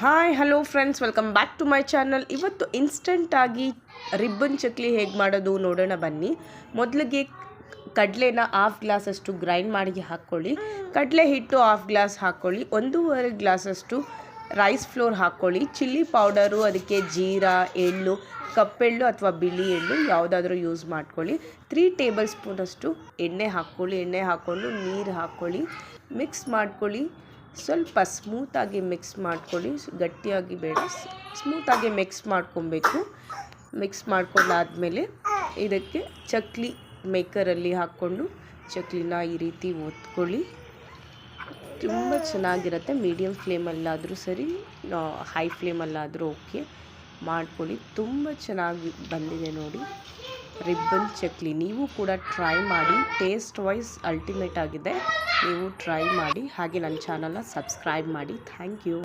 Hi hello friends, welcome back to my channel. ಇವತ್ತು ಇನ್ಸ್ಟೆಂಟಾಗಿ ribbon chakli ಹೇಗೆ ಮಾಡೋದು ನೋಡೋಣ ಬನ್ನಿ. ಮೊದಲಿಗೆ ಕಡಲೆನ ಹಾಫ್ ಗ್ಲಾಸಷ್ಟು ಗ್ರೈಂಡ್ ಮಾಡಿ ಹಾಕ್ಕೊಳ್ಳಿ. ಕಡಲೆ ಹಿಟ್ಟು ಹಾಫ್ ಗ್ಲಾಸ್ ಹಾಕ್ಕೊಳ್ಳಿ. 1.5 ಗ್ಲಾಸಷ್ಟು ರೈಸ್ ಫ್ಲೋರ್ ಹಾಕ್ಕೊಳ್ಳಿ. ಚಿಲ್ಲಿ ಪೌಡರು, ಅದಕ್ಕೆ ಜೀರಾ, ಎಳ್ಳು, ಕಪ್ಪೆಳ್ಳು ಅಥವಾ ಬಿಳಿ ಎಳ್ಳು ಯಾವುದಾದ್ರೂ ಯೂಸ್ ಮಾಡ್ಕೊಳ್ಳಿ. 3 ಟೇಬಲ್ ಸ್ಪೂನಷ್ಟು ಎಣ್ಣೆ ಹಾಕ್ಕೊಳ್ಳಿ. ಎಣ್ಣೆ ಹಾಕ್ಕೊಂಡು ನೀರು ಹಾಕ್ಕೊಳ್ಳಿ, ಮಿಕ್ಸ್ ಮಾಡ್ಕೊಳ್ಳಿ. ಸ್ವಲ್ಪ ಸ್ಮೂತಾಗಿ ಮಿಕ್ಸ್ ಮಾಡ್ಕೊಳ್ಳಿ, ಗಟ್ಟಿಯಾಗಿ ಬೇಡ, ಸ್ಮೂತಾಗಿ ಮಿಕ್ಸ್ ಮಾಡ್ಕೊಬೇಕು. ಮಿಕ್ಸ್ ಮಾಡ್ಕೊಂಡಾದಮೇಲೆ ಇದಕ್ಕೆ ಚಕ್ಲಿ ಮೇಕರಲ್ಲಿ ಹಾಕ್ಕೊಂಡು ಚಕ್ಲಿನ ಈ ರೀತಿ ಒತ್ಕೊಳ್ಳಿ. ತುಂಬ ಚೆನ್ನಾಗಿರುತ್ತೆ. ಮೀಡಿಯಮ್ ಫ್ಲೇಮಲ್ಲಾದರೂ ಸರಿ, ಹೈ ಫ್ಲೇಮಲ್ಲಾದರೂ ಓಕೆ ಮಾಡ್ಕೊಳ್ಳಿ. ತುಂಬ ಚೆನ್ನಾಗಿ ಬಂದಿದೆ ನೋಡಿ ರಿಬ್ಬನ್ ಚಕ್ಲಿ. ನೀವು ಕೂಡ ಟ್ರೈ ಮಾಡಿ, ಟೇಸ್ಟ್ ವೈಸ್ ಅಲ್ಟಿಮೇಟ್ ಆಗಿದೆ. ನೀವು ಟ್ರೈ ಮಾಡಿ. ಹಾಗೆ ನನ್ನ ಚಾನಲ್ನ ಸಬ್ಸ್ಕ್ರೈಬ್ ಮಾಡಿ. Thank you.